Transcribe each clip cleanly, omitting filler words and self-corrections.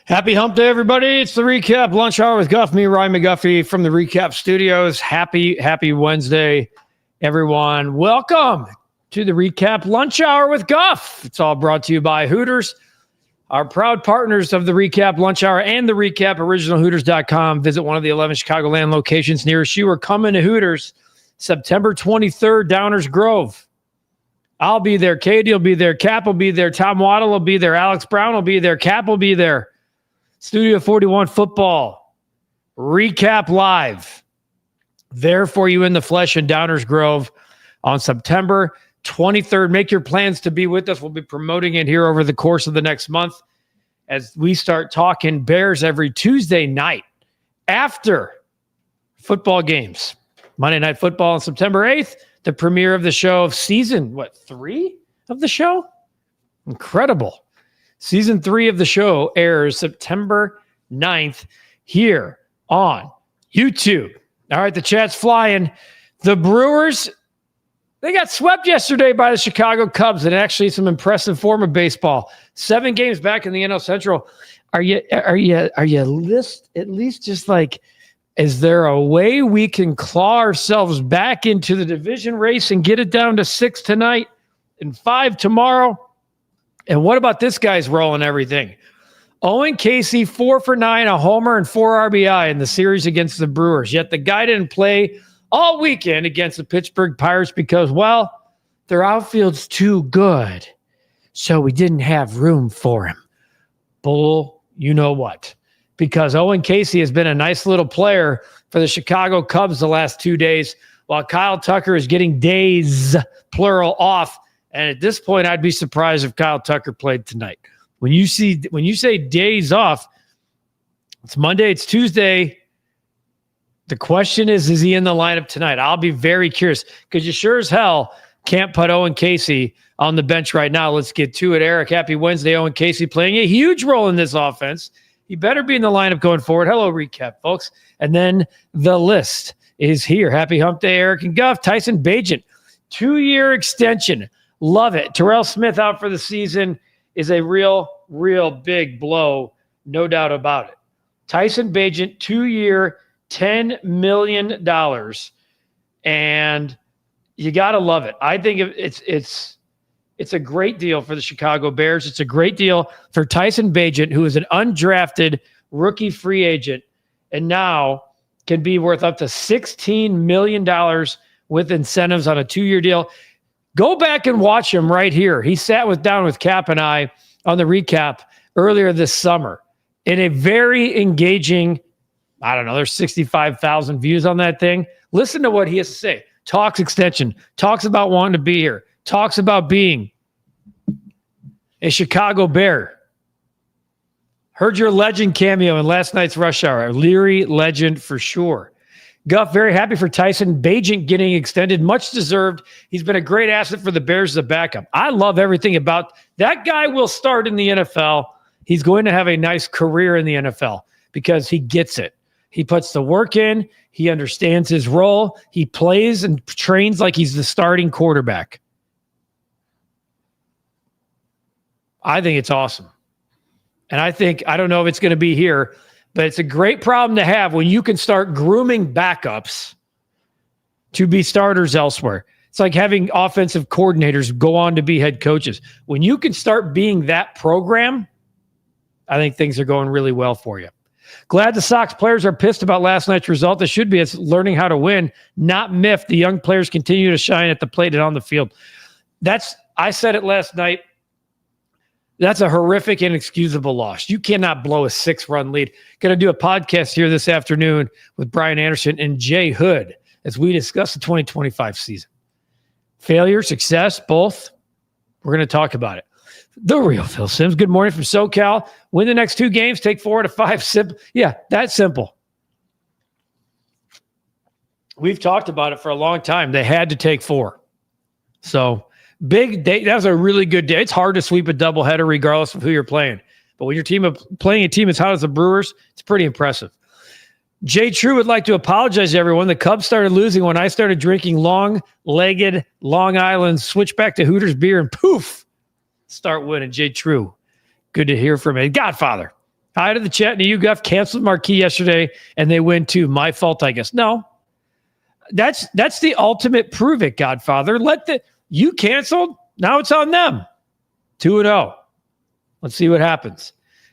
Happy hump day, everybody. It's the Recap Lunch Hour with Guff, me, Ryan McGuffey from the Recap Studios. Happy Wednesday, everyone. Welcome to the Recap Lunch Hour with Guff. It's all brought to you by Hooters, our proud partners of the Recap Lunch Hour and the Recap originalhooters.com. Visit one of the 11 Chicagoland locations nearest you or come into Hooters September 23rd, Downers Grove. I'll be there. Katie will be there. Cap will be there. Tom Waddle will be there. Alex Brown will be there. Cap will be there. Studio 41 football, Recap Live, there for you in the flesh in Downers Grove on September 23rd. Make your plans to be with us. We'll be promoting it here over the course of the next month as we start talking Bears every Tuesday night after football games. Monday Night Football on September 8th, the premiere of the show of season, 3 of the show? Incredible. Season 3 of the show airs September 9th here on YouTube. All right, the chat's flying. The Brewers, they got swept yesterday by the Chicago Cubs in actually some impressive form of baseball. 7 games back in the NL Central. Are you at least just like, is there a way we can claw ourselves back into the division race and get it down to 6 tonight and 5 tomorrow? And what about this guy's role in everything? Owen Caissie, 4 for 9, a homer, and 4 RBI in the series against the Brewers. Yet the guy didn't play all weekend against the Pittsburgh Pirates because, well, their outfield's too good. So we didn't have room for him. Bull, you know what? Because Owen Caissie has been a nice little player for the Chicago Cubs the last 2 days, while Kyle Tucker is getting days, plural, off. And at this point, I'd be surprised if Kyle Tucker played tonight. When you say days off, it's Monday, it's Tuesday. The question is he in the lineup tonight? I'll be very curious because you sure as hell can't put Owen Caissie on the bench right now. Let's get to it. Eric, happy Wednesday. Owen Caissie playing a huge role in this offense. He better be in the lineup going forward. Hello, Recap, folks. And then the list is here. Happy hump day, Eric and Guff. Tyson Bagent, 2-year extension. Love it. Terrell Smith out for the season is a real big blow, no doubt about it. Tyson Bagent, 2-year, $10 million. And you got to love it. I think it's a great deal for the Chicago Bears. It's a great deal for Tyson Bagent, who is an undrafted rookie free agent and now can be worth up to $16 million with incentives on a 2-year deal. Go back and watch him right here. He sat down with Cap and I on the recap earlier this summer in a very engaging, I don't know, there's 65,000 views on that thing. Listen to what he has to say. Talks extension, talks about wanting to be here, talks about being a Chicago Bear. Heard your legend cameo in last night's Rush Hour. Leary legend for sure. Guff, very happy for Tyson Bagent getting extended. Much deserved. He's been a great asset for the Bears as a backup. I love everything about that guy. Will start in the NFL. He's going to have a nice career in the NFL because he gets it. He puts the work in. He understands his role. He plays and trains like he's the starting quarterback. I think it's awesome. And I don't know if it's going to be here, but it's a great problem to have when you can start grooming backups to be starters elsewhere. It's like having offensive coordinators go on to be head coaches. When you can start being that program, I think things are going really well for you. Glad the Sox players are pissed about last night's result. They should be. It's learning how to win, not miff. The young players continue to shine at the plate and on the field. I said it last night. That's a horrific, inexcusable loss. You cannot blow a 6-run lead. Going to do a podcast here this afternoon with Brian Anderson and Jay Hood as we discuss the 2025 season. Failure, success, both. We're going to talk about it. The real Phil Simms. Good morning from SoCal. Win the next 2 games, take 4 out of 5. Simple. Yeah, that's simple. We've talked about it for a long time. They had to take 4. So big day. That was a really good day. It's hard to sweep a doubleheader regardless of who you're playing. But when you're playing a team as hot as the Brewers, it's pretty impressive. Jay True would like to apologize to everyone. The Cubs started losing when I started drinking long-legged Long Island, switch back to Hooters beer, and poof, start winning. Jay True, good to hear from you. Godfather, Hi to the chat. And you, Guff, canceled Marquee yesterday, and they win too. My fault, I guess. No, that's the ultimate prove it, Godfather. You canceled. Now it's on them. 2-0. Let's see what happens.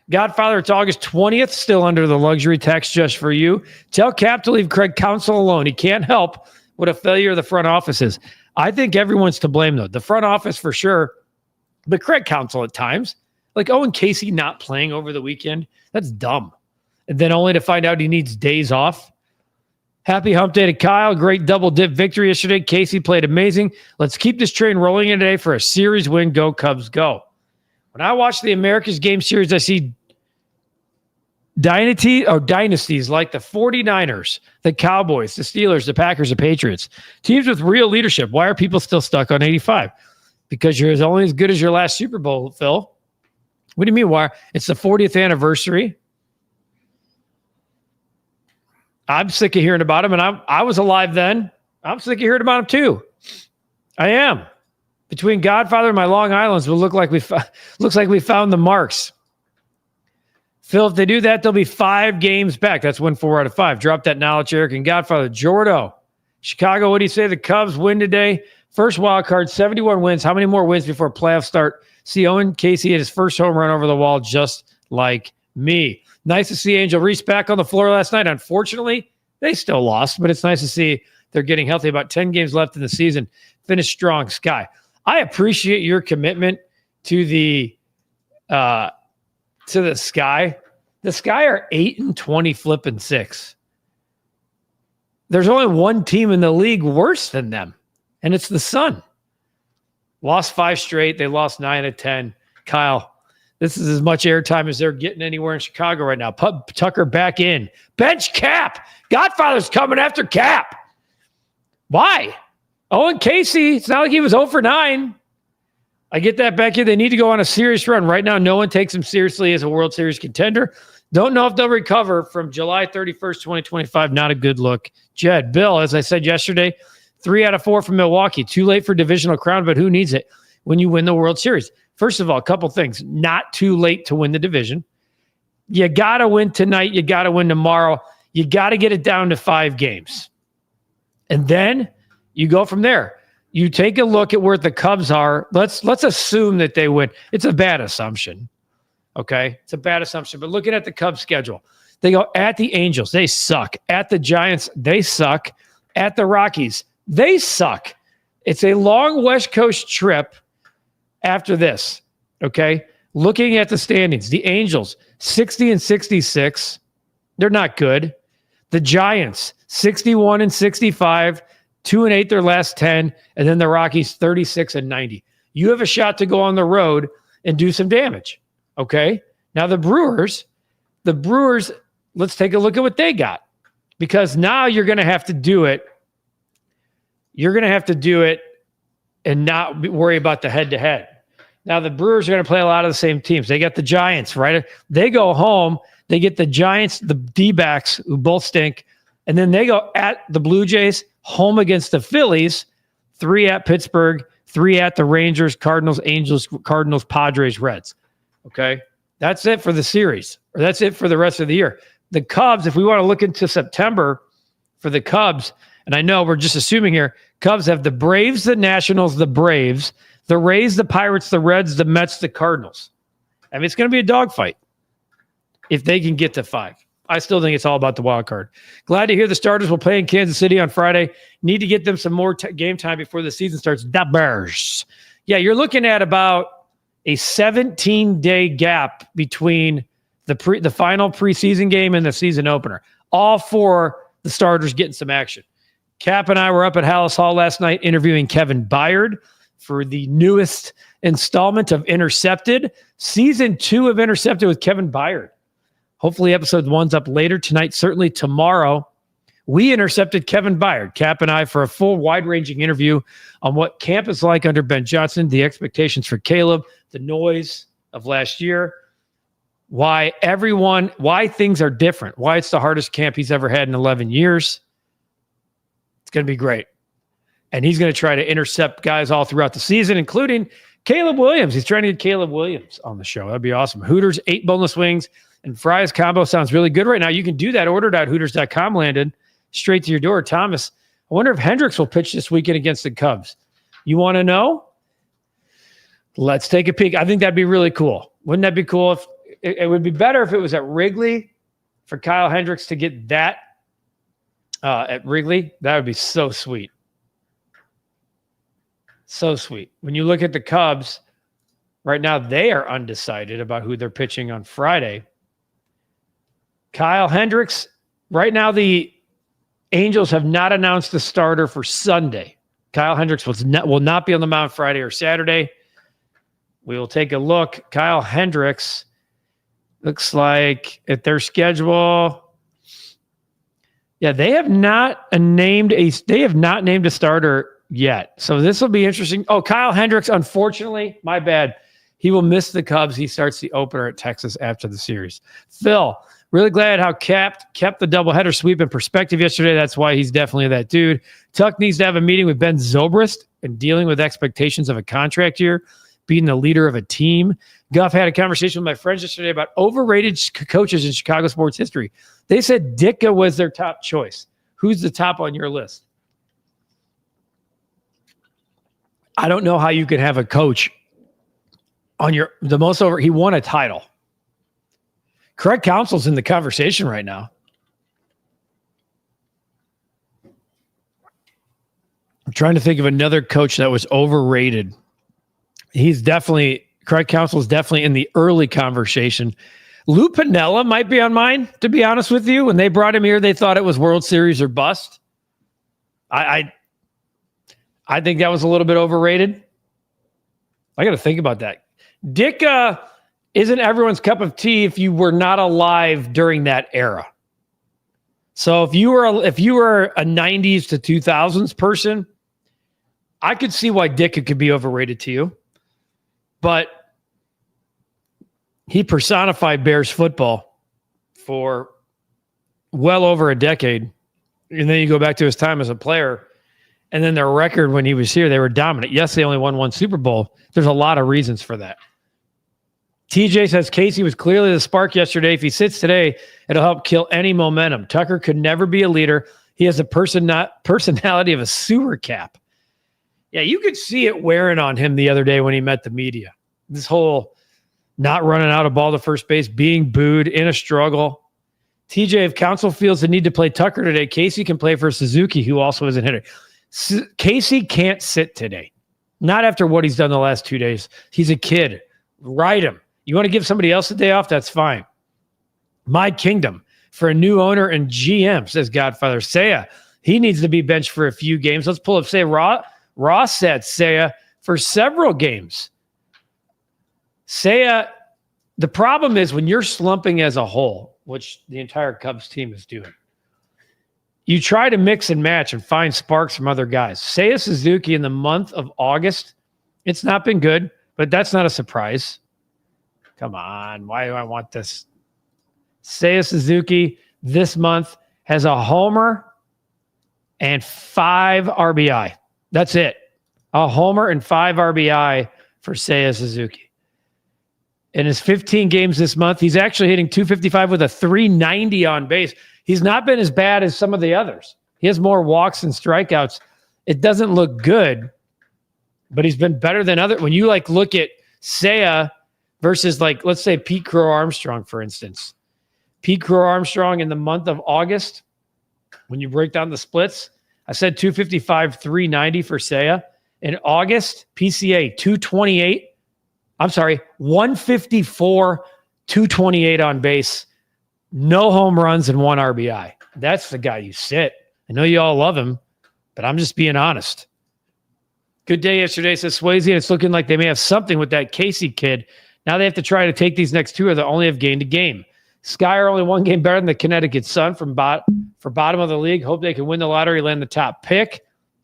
Godfather, it's August 20th, still under the luxury tax just for you. Tell Cap to leave Craig Counsell alone. He can't help what a failure of the front office is. I think everyone's to blame, though. The front office for sure, but Craig Counsell at times. Like Owen Caissie not playing over the weekend, that's dumb. And then only to find out he needs days off. Happy hump day to Kyle. Great double dip victory yesterday. Caissie played amazing. Let's keep this train rolling in today for a series win. Go Cubs, go. When I watch the America's Game Series, I see dynasties like the 49ers, the Cowboys, the Steelers, the Packers, the Patriots. Teams with real leadership. Why are people still stuck on 85? Because you're only as good as your last Super Bowl, Phil. What do you mean, why? It's the 40th anniversary. I'm sick of hearing about him, and I was alive then. I'm sick of hearing about him too. I am. Between Godfather and my Long Islands, will looks like we found the marks. Phil, if they do that, they'll be 5 games back. That's win 4 out of 5. Drop that knowledge, Eric and Godfather. Jordo. Chicago, what do you say? The Cubs win today. First wild card, 71 wins. How many more wins before playoffs start? See Owen Caissie hit his first home run over the wall just like me. Nice to see Angel Reese back on the floor last night. Unfortunately, they still lost, but it's nice to see they're getting healthy. About 10 games left in the season. Finish strong, Sky. I appreciate your commitment to the Sky. The Sky are 8-20 flipping 6. There's only one team in the league worse than them, and it's the Sun. Lost 5 straight. They lost 9 of 10. Kyle, this is as much airtime as they're getting anywhere in Chicago right now. Put Tucker back in. Bench Cap. Godfather's coming after Cap. Why? Owen Caissie, it's not like he was 0 for 9. I get that, Becky. They need to go on a serious run. Right now, no one takes him seriously as a World Series contender. Don't know if they'll recover from July 31st, 2025. Not a good look. Jed, Bill, as I said yesterday, 3 out of 4 from Milwaukee. Too late for divisional crown, but who needs it when you win the World Series? First of all, a couple things. Not too late to win the division. You got to win tonight. You got to win tomorrow. You got to get it down to 5 games. And then you go from there. You take a look at where the Cubs are. Let's assume that they win. It's a bad assumption. Okay? It's a bad assumption. But looking at the Cubs schedule, they go at the Angels. They suck. At the Giants, they suck. At the Rockies, they suck. It's a long West Coast trip after this. Okay? Looking at the standings, the Angels, 60-66. They're not good. The Giants, 61-65. 2-8 their last 10, and then the Rockies 36-90. You have a shot to go on the road and do some damage. Okay? Now the Brewers, let's take a look at what they got. Because now you're going to have to do it. You're going to have to do it and not worry about the head-to-head. Now the Brewers are going to play a lot of the same teams. They got the Giants, right? They go home. They get the Giants, the D-backs, who both stink, and then they go at the Blue Jays, home against the Phillies, 3 at Pittsburgh, 3 at the Rangers, Cardinals, Angels, Cardinals, Padres, Reds. Okay? That's it for the series. Or that's it for the rest of the year. The Cubs, if we want to look into September for the Cubs, and I know we're just assuming here, Cubs have the Braves, the Nationals, the Braves, the Rays, the Pirates, the Reds, the Mets, the Cardinals. I mean, it's going to be a dogfight if they can get to 5. I still think it's all about the wild card. Glad to hear the starters will play in Kansas City on Friday. Need to get them some more game time before the season starts. The Bears. Yeah, you're looking at about a 17-day gap between the final preseason game and the season opener. All 4 the starters getting some action. Cap and I were up at Hallis Hall last night interviewing Kevin Byard for the newest installment of Intercepted. Season 2 of Intercepted with Kevin Byard. Hopefully episode 1's up later tonight, certainly tomorrow. We intercepted Kevin Byard, Cap and I, for a full wide-ranging interview on what camp is like under Ben Johnson, the expectations for Caleb, the noise of last year, why things are different, why it's the hardest camp he's ever had in 11 years. It's going to be great. And he's going to try to intercept guys all throughout the season, including Caleb Williams. He's trying to get Caleb Williams on the show. That'd be awesome. Hooters, 8 boneless wings, And fries combo sounds really good right now. You can do that. Order.hooters.com landed straight to your door. Thomas, I wonder if Hendricks will pitch this weekend against the Cubs. You want to know? Let's take a peek. I think that'd be really cool. Wouldn't that be cool? If it would be better if it was at Wrigley for Kyle Hendricks to get that at Wrigley. That would be so sweet. So sweet. When you look at the Cubs, right now they are undecided about who they're pitching on Friday. Kyle Hendricks, right now the Angels have not announced the starter for Sunday. Kyle Hendricks will not be on the mound Friday or Saturday. We will take a look. Kyle Hendricks looks like at their schedule. Yeah, they have not named a starter yet. So this will be interesting. Oh, Kyle Hendricks, unfortunately, my bad. He will miss the Cubs. He starts the opener at Texas after the series. Phil, really glad how kept the doubleheader sweep in perspective yesterday. That's why he's definitely that dude. Tuck needs to have a meeting with Ben Zobrist and dealing with expectations of a contract year, being the leader of a team. Guff had a conversation with my friends yesterday about overrated coaches in Chicago sports history. They said Ditka was their top choice. Who's the top on your list? I don't know how you could have a coach on he won a title. Craig Counsell's in the conversation right now. I'm trying to think of another coach that was overrated. Craig Counsell's definitely in the early conversation. Lou Piniella might be on mine, to be honest with you. When they brought him here, they thought it was World Series or bust. I think that was a little bit overrated. I got to think about that. Ditka isn't everyone's cup of tea if you were not alive during that era. So if you were a 90s to 2000s person, I could see why Ditka could be overrated to you. But he personified Bears football for well over a decade. And then you go back to his time as a player, and then their record when he was here, they were dominant. Yes, they only won one Super Bowl. There's a lot of reasons for that. TJ says Caissie was clearly the spark yesterday. If he sits today, it'll help kill any momentum. Tucker could never be a leader. He has a personality of a sewer cap. Yeah, you could see it wearing on him the other day when he met the media. This whole not running out of ball to first base, being booed, in a struggle. TJ, if Counsell feels the need to play Tucker today, Caissie can play for Suzuki, who also isn't hitter. Caissie can't sit today. Not after what he's done the last 2 days. He's a kid. Ride him. You want to give somebody else a day off? That's fine. My kingdom for a new owner and GM, says Godfather. Seiya, he needs to be benched for a few games. Let's pull up Seiya. Ross said Seiya for several games. Seiya, the problem is when you're slumping as a whole, which the entire Cubs team is doing, you try to mix and match and find sparks from other guys. Seiya Suzuki in the month of August, it's not been good, but that's not a surprise. Come on, why do I want this? Seiya Suzuki this month has a homer and 5 RBI. That's it. A homer and 5 RBI for Seiya Suzuki. In his 15 games this month, he's actually hitting .255 with a .390 on base. He's not been as bad as some of the others. He has more walks and strikeouts. It doesn't look good, but he's been better than other. When you look at Seiya versus let's say Pete Crow Armstrong, for instance. Pete Crow Armstrong in the month of August, when you break down the splits, I said .255, .390 for Seiya. In August, PCA 228. I'm sorry, 154, 228 on base, no home runs and 1 RBI. That's the guy you sit. I know you all love him, but I'm just being honest. Good day yesterday, says Swayze, and it's looking like they may have something with that Caissie kid. Now they have to try to take these next 2, or they only have gained a game. Sky are only 1 game better than the Connecticut Sun for bottom of the league. Hope they can win the lottery, land the top pick.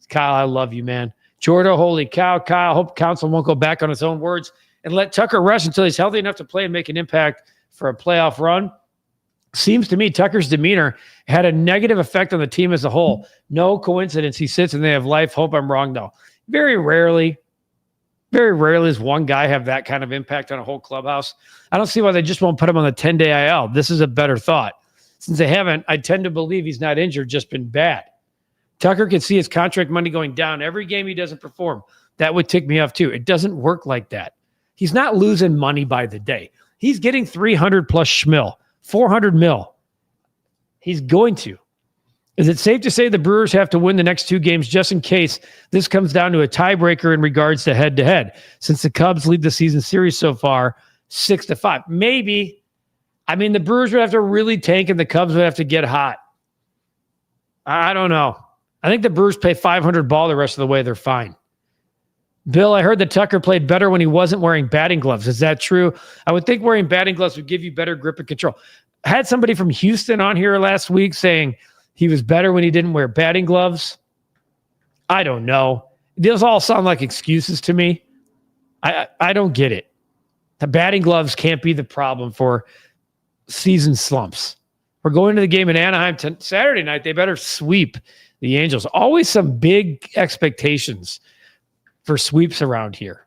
Kyle, I love you, man. Jordo, holy cow, Kyle. Hope Counsell won't go back on his own words and let Tucker rest until he's healthy enough to play and make an impact for a playoff run. Seems to me Tucker's demeanor had a negative effect on the team as a whole. No coincidence he sits and they have life. Hope I'm wrong, though. Very rarely Very rarely does one guy have that kind of impact on a whole clubhouse. I don't see why they just won't put him on the 10-day IL. This is a better thought. Since they haven't, I tend to believe he's not injured, just been bad. Tucker can see his contract money going down every game he doesn't perform. That would tick me off too. It doesn't work like that. He's not losing money by the day. He's getting 300 plus schmil, 400 mil. He's going to. Is it safe to say the Brewers have to win the next 2 games just in case this comes down to a tiebreaker in regards to head-to-head, since the Cubs lead the season series so far 6-5? Maybe. I mean, the Brewers would have to really tank and the Cubs would have to get hot. I don't know. I think the Brewers pay 500 ball the rest of the way. They're fine. Bill, I heard that Tucker played better when he wasn't wearing batting gloves. Is that true? I would think wearing batting gloves would give you better grip and control. I had somebody from Houston on here last week saying he was better when he didn't wear batting gloves. I don't know. Those all sound like excuses to me. I don't get it. The batting gloves can't be the problem for season slumps. We're going to the game in Anaheim Saturday night. They better sweep the Angels. Always some big expectations for sweeps around here.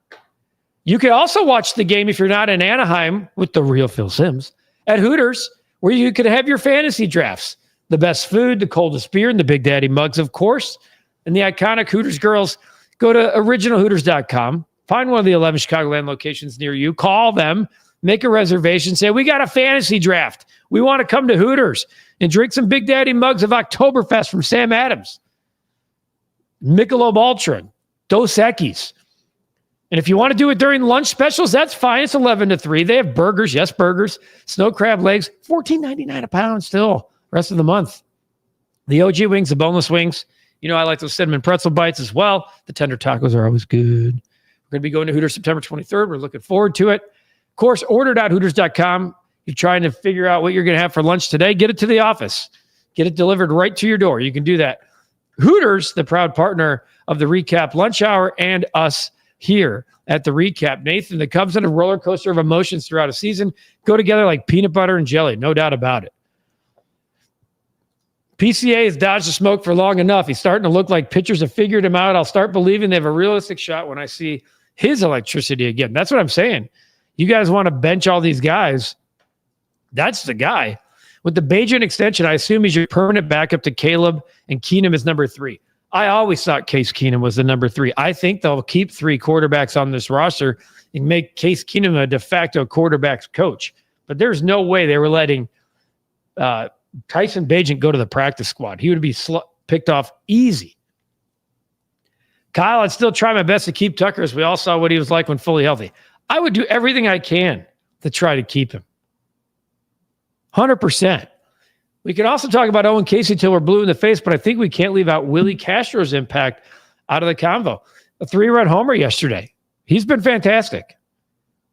You could also watch the game if you're not in Anaheim with the real Phil Simms at Hooters, where you could have your fantasy drafts. The best food, the coldest beer, and the Big Daddy mugs, of course. And the iconic Hooters girls. Go to originalhooters.com. Find one of the 11 Chicagoland locations near you. Call them. Make a reservation. Say, we got a fantasy draft. We want to come to Hooters and drink some Big Daddy mugs of Oktoberfest from Sam Adams. Michelob Ultra. Dos Equis. And if you want to do it during lunch specials, that's fine. It's 11-3. They have burgers. Yes, burgers. Snow crab legs. $14.99 a pound still. Rest of the month. The OG wings, the boneless wings. You know, I like those cinnamon pretzel bites as well. The tender tacos are always good. We're going to be going to Hooters September 23rd. We're looking forward to it. Of course, order.hooters.com. You're trying to figure out what you're going to have for lunch today. Get it to the office. Get it delivered right to your door. You can do that. Hooters, the proud partner of the REKAP Lunch Hour and us here at the REKAP. Nathan, the Cubs on a roller coaster of emotions throughout a season go together like peanut butter and jelly. No doubt about it. PCA has dodged the smoke for long enough. He's starting to look like pitchers have figured him out. I'll start believing they have a realistic shot when I see his electricity again. That's what I'm saying. You guys want to bench all these guys. That's the guy. With the Bajan extension, I assume he's your permanent backup to Caleb, and Keenum is number 3. I always thought Case Keenum was the number 3. I think they'll keep 3 quarterbacks on this roster and make Case Keenum a de facto quarterbacks coach. But there's no way they were letting Tyson Bagent go to the practice squad. He would be picked off easy. Kyle, I'd still try my best to keep Tucker, as we all saw what he was like when fully healthy. I would do everything I can to try to keep him. 100%. We can also talk about Owen Caissie till we're blue in the face, but I think we can't leave out Willie Castro's impact out of the convo. A 3-run homer yesterday. He's been fantastic.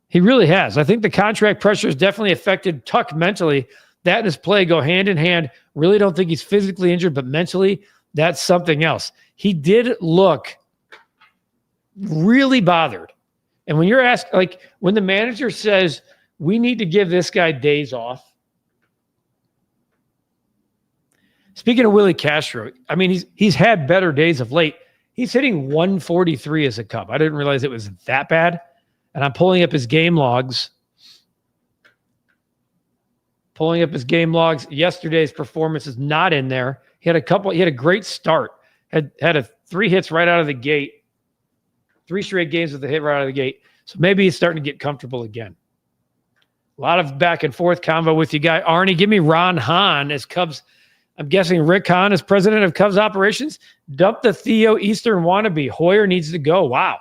He really has. I think the contract pressure has definitely affected Tuck mentally. That and his play go hand in hand. Really don't think he's physically injured, but mentally, that's something else. He did look really bothered. And when you're asked, like when the manager says, we need to give this guy days off. Speaking of Willie Castro, I mean, he's had better days of late. He's hitting 143 as a Cub. I didn't realize it was that bad. And I'm pulling up his game logs. Yesterday's performance is not in there. He had a great start. Had 3 hits right out of the gate. 3 straight games with a hit right out of the gate. So maybe he's starting to get comfortable again. A lot of back and forth convo with you guy. Arnie, give me Ron Hahn as Cubs. I'm guessing Rick Hahn is president of Cubs operations. Dump the Theo Eastern wannabe. Hoyer needs to go. Wow.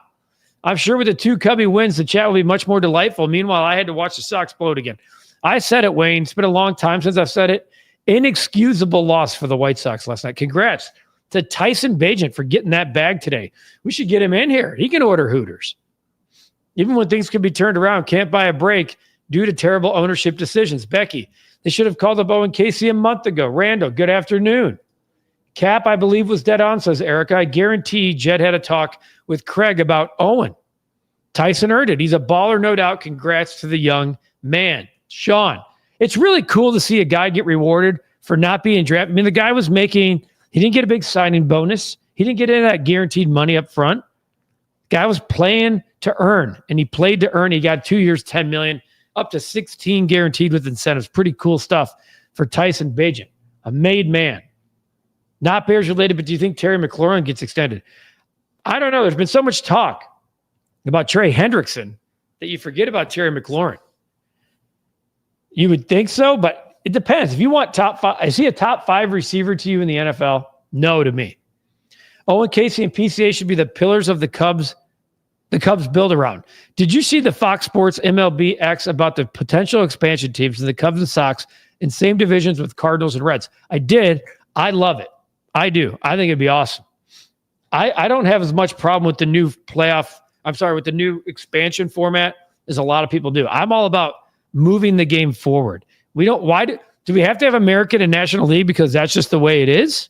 I'm sure with the 2 Cubby wins, the chat will be much more delightful. Meanwhile, I had to watch the Sox explode again. I said it, Wayne. It's been a long time since I've said it. Inexcusable loss for the White Sox last night. Congrats to Tyson Bagent for getting that bag today. We should get him in here. He can order Hooters. Even when things can be turned around, can't buy a break due to terrible ownership decisions. Becky, they should have called up Owen Caissie a month ago. Randall, good afternoon. Cap, I believe, was dead on, says Erica. I guarantee Jed had a talk with Craig about Owen. Tyson earned it. He's a baller, no doubt. Congrats to the young man. Sean, it's really cool to see a guy get rewarded for not being drafted. I mean, the guy was making, he didn't get a big signing bonus. He didn't get any of that guaranteed money up front. Guy was playing to earn, and he played to earn. He got 2 years, $10 million, up to 16 guaranteed with incentives. Pretty cool stuff for Tyson Bagent, a made man. Not Bears related, but do you think Terry McLaurin gets extended? I don't know. There's been so much talk about Trey Hendrickson that you forget about Terry McLaurin. You would think so, but it depends. If you want top five, is he a top 5 receiver to you in the NFL? No to me. Owen Caissie and PCA should be the pillars of the Cubs build around. Did you see the Fox Sports MLB X about the potential expansion teams of the Cubs and Sox in same divisions with Cardinals and Reds? I did. I love it. I do. I think it'd be awesome. I don't have as much problem with the new with the new expansion format as a lot of people do. I'm all about moving the game forward. Why do we have to have American and National League because that's just the way it is?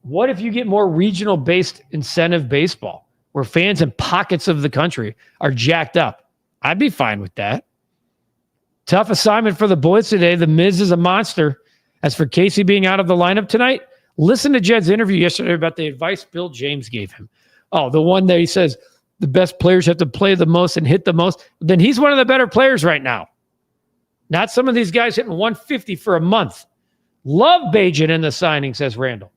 What if you get more regional based incentive baseball where fans in pockets of the country are jacked up? I'd be fine with that. Tough assignment for the boys today. The Miz is a monster. As for Caissie being out of the lineup tonight, listen to Jed's interview yesterday about the advice Bill James gave him. Oh, the one that he says the best players have to play the most and hit the most. Then he's one of the better players right now. Not some of these guys hitting 150 for a month. Love Bagent in the signing, says Randall.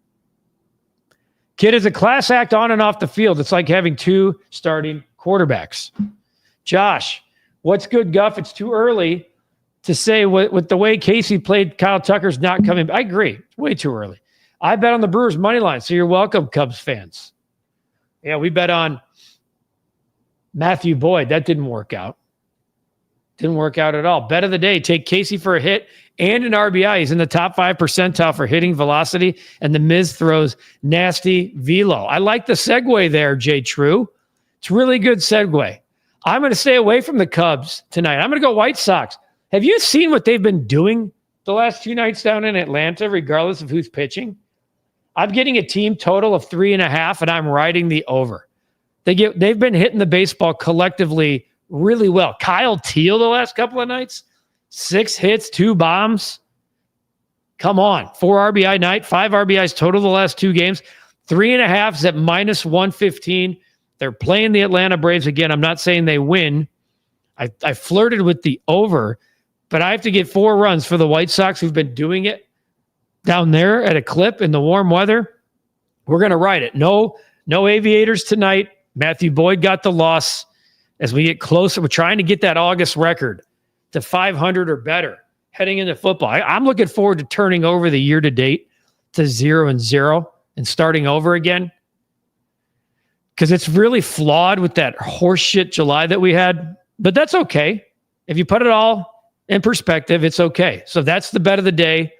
Kid is a class act on and off the field. It's like having 2 starting quarterbacks. Josh, what's good, Guff? It's too early to say with the way Caissie played, Kyle Tucker's not coming. I agree. It's way too early. I bet on the Brewers money line, so you're welcome, Cubs fans. Yeah, we bet on Matthew Boyd. That didn't work out. Didn't work out at all. Bet of the day, take Caissie for a hit and an RBI. He's in the top 5 percentile for hitting velocity, and the Miz throws nasty velo. I like the segue there, Jay True. It's really good segue. I'm going to stay away from the Cubs tonight. I'm going to go White Sox. Have you seen what they've been doing the last 2 nights down in Atlanta, regardless of who's pitching? I'm getting a team total of 3.5, and I'm riding the over. They've been hitting the baseball collectively really well. Kyle Teal the last couple of nights, 6 hits, 2 bombs. Come on. 4 RBI night, 5 RBIs total the last 2 games. 3.5 is at minus 115. They're playing the Atlanta Braves again. I'm not saying they win. I flirted with the over, but I have to get 4 runs for the White Sox who've been doing it down there at a clip in the warm weather. We're going to ride it. No Aviators tonight. Matthew Boyd got the loss. As we get closer, we're trying to get that August record to 500 or better heading into football. I'm looking forward to turning over the year-to-date to 0-0 and starting over again, because it's really flawed with that horseshit July that we had. But that's okay. If you put it all in perspective, it's okay. So that's the bet of the day.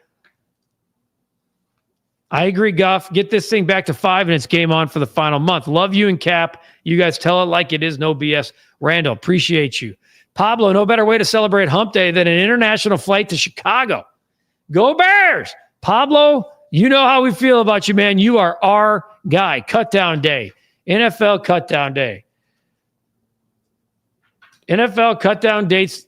I agree, Guff. Get this thing back to 5, and it's game on for the final month. Love you and Cap. You guys tell it like it is. No BS. Randall, appreciate you. Pablo, no better way to celebrate Hump Day than an international flight to Chicago. Go Bears! Pablo, you know how we feel about you, man. You are our guy. Cutdown day. NFL cutdown day. NFL cutdown dates.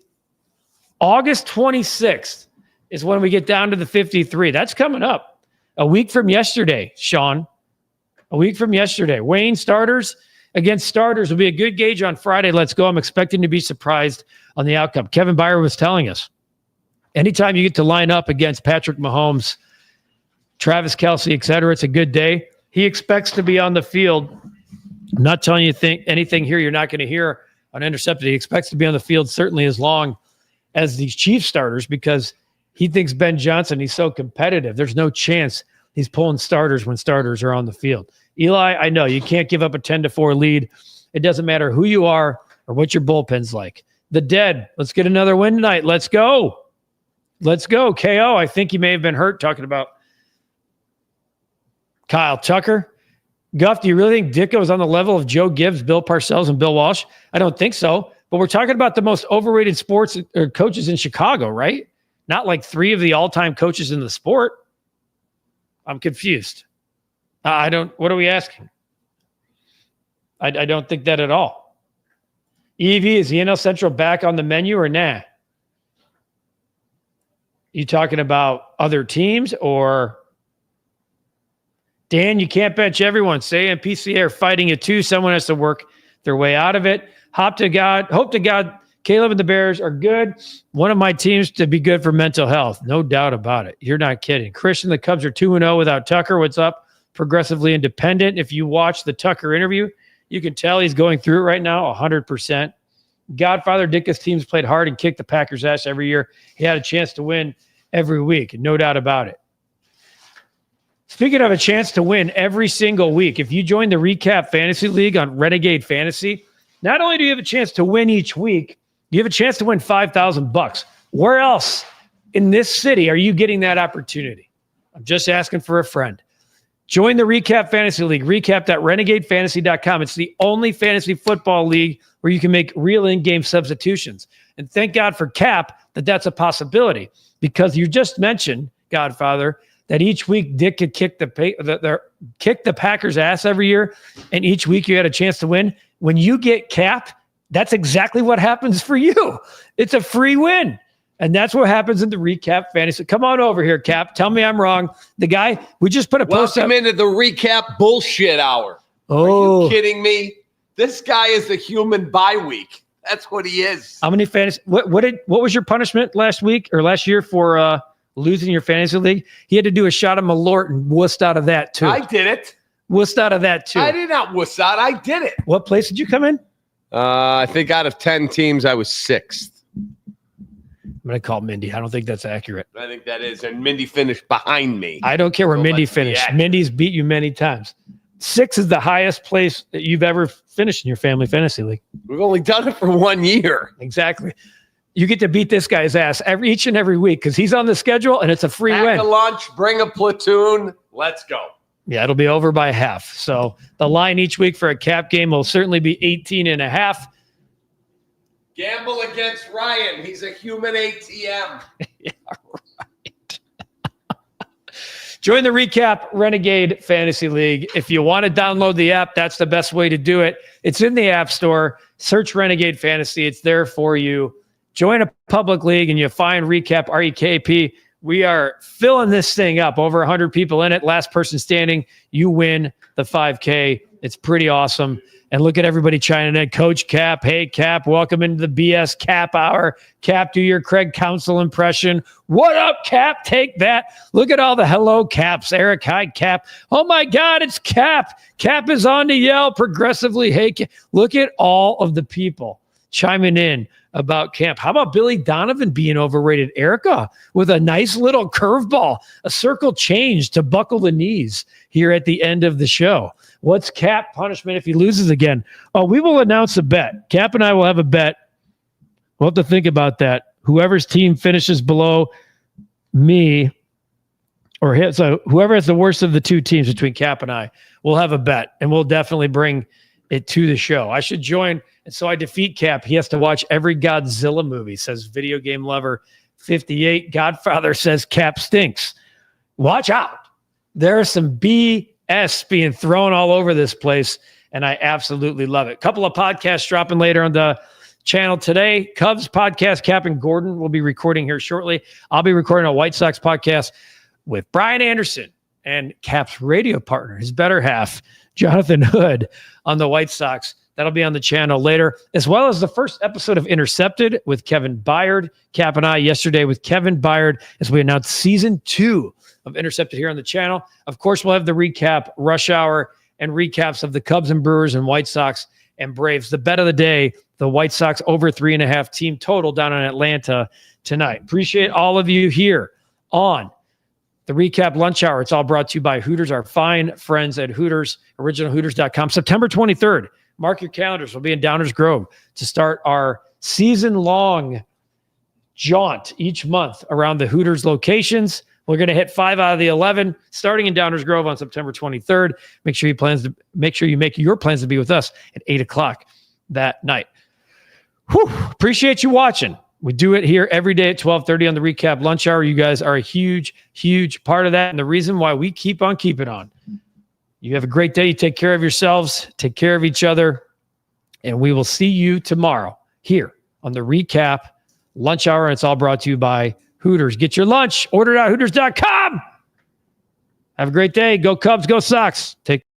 August 26th is when we get down to the 53. That's coming up. A week from yesterday, Sean. A week from yesterday. Wayne, starters against starters will be a good gauge on Friday. Let's go. I'm expecting to be surprised on the outcome. Kevin Byron was telling us, anytime you get to line up against Patrick Mahomes, Travis Kelce, et cetera, it's a good day. He expects to be on the field. I'm not telling you anything here you're not going to hear on Intercepted. He expects to be on the field certainly as long as these Chiefs starters, because he thinks Ben Johnson, he's so competitive. There's no chance he's pulling starters when starters are on the field. Eli, I know you can't give up a 10-4 lead. It doesn't matter who you are or what your bullpen's like. The Dead, let's get another win tonight. Let's go. Let's go. KO, I think he may have been hurt, talking about Kyle Tucker. Guff, do you really think Dicko is on the level of Joe Gibbs, Bill Parcells, and Bill Walsh? I don't think so. But we're talking about the most overrated sports or coaches in Chicago, right? Not like 3 of the all-time coaches in the sport. I'm confused. What are we asking? I don't think that at all. Evie, is the NL Central back on the menu or nah? You talking about other teams or Dan, you can't bench everyone. Say and PCA are fighting it too. Someone has to work their way out of it. Hope to God, Caleb and the Bears are good. One of my teams to be good for mental health. No doubt about it. You're not kidding. Christian, the Cubs are 2-0 without Tucker. What's up? Progressively independent. If you watch the Tucker interview, you can tell he's going through it right now 100%. Godfather Dicka's teams played hard and kicked the Packers' ass every year. He had a chance to win every week. No doubt about it. Speaking of a chance to win every single week, if you join the REKAP Fantasy League on Renegade Fantasy, not only do you have a chance to win each week, you have a chance to win $5,000. Where else in this city are you getting that opportunity? I'm just asking for a friend. Join the REKAP Fantasy League, recap.renegadefantasy.com. It's the only fantasy football league where you can make real in-game substitutions. And thank God for Cap that's a possibility, because you just mentioned, Godfather, that each week Dick could kick the Packers' ass every year, and each week you had a chance to win. When you get Cap, that's exactly what happens for you. It's a free win. And that's what happens in the REKAP Fantasy. Come on over here, Cap. Tell me I'm wrong. The guy, we just put a post up. Welcome into the REKAP bullshit hour. Oh. Are you kidding me? This guy is the human bye week. That's what he is. How many fantasy? What was your punishment last week or last year for losing your fantasy league? He had to do a shot of Malort and wussed out of that too. I did it. Wussed out of that too. I did not wuss out. I did it. What place did you come in? I think out of 10 teams, I was 6th. I'm going to call Mindy. I don't think that's accurate. I think that is. And Mindy finished behind me. I don't care where Mindy finished. Mindy's beat you many times. 6 is the highest place that you've ever finished in your family fantasy league. We've only done it for 1 year. Exactly. You get to beat this guy's ass each and every week because he's on the schedule and it's a free win. Pack a lunch, bring a platoon. Let's go. Yeah, it'll be over by half. So the line each week for a Cap game will certainly be 18.5. Gamble against Ryan. He's a human ATM. Yeah, right. Join the REKAP Renegade Fantasy League. If you want to download the app, that's the best way to do it. It's in the App Store. Search Renegade Fantasy. It's there for you. Join a public league and you find REKAP, REKP. We are filling this thing up. Over 100 people in it. Last person standing, you win the 5K. It's pretty awesome. And look at everybody chiming in. Coach Cap, hey, Cap, welcome into the BS Cap Hour. Cap, do your Craig Counsell impression. What up, Cap? Take that. Look at all the hello Caps. Eric, hi, Cap. Oh, my God, it's Cap. Cap is on to yell progressively. Hey, Cap. Look at all of the people chiming in about Cap. How about Billy Donovan being overrated? Erica with a nice little curveball, a circle change to buckle the knees here at the end of the show. What's Cap punishment if he loses again? Oh, we will announce a bet. Cap and I will have a bet. We'll have to think about that. Whoever's team finishes below me or hit, so whoever has the worst of the two teams between Cap and I, we'll have a bet, and we'll definitely bring it to the show. I should join, and so I defeat Cap. He has to watch every Godzilla movie, says Video Game Lover 58. Godfather says Cap stinks. Watch out. There are some BS being thrown all over this place, and I absolutely love it. Couple of podcasts dropping later on the channel today. Cubs podcast, Cap and Gordon will be recording here shortly. I'll be recording a White Sox podcast with Brian Anderson and Cap's radio partner, his better half, Jonathan Hood, on the White Sox. That'll be on the channel later, as well as the first episode of Intercepted with Kevin Byard. Cap and I yesterday with Kevin Byard as we announced season 2 of Intercepted here on the channel. Of course, we'll have the recap, Rush Hour, and recaps of the Cubs and Brewers and White Sox and Braves. The bet of the day, the White Sox over 3.5 team total down in Atlanta tonight. Appreciate all of you here on the REKAP Lunch Hour. It's all brought to you by Hooters, our fine friends at Hooters, originalhooters.com. September 23rd, mark your calendars. We'll be in Downers Grove to start our season-long jaunt each month around the Hooters locations. We're going to hit 5 out of the 11, starting in Downers Grove on September 23rd. Make sure you make your plans to be with us at 8 o'clock that night. Whew, appreciate you watching. We do it here every day at 12:30 on the REKAP Lunch Hour. You guys are a huge, huge part of that, and the reason why we keep on keeping on. You have a great day. You take care of yourselves, take care of each other, and we will see you tomorrow here on the REKAP Lunch Hour. And it's all brought to you by Hooters. Get your lunch. Order it at Hooters.com. Have a great day. Go Cubs, go Sox. Take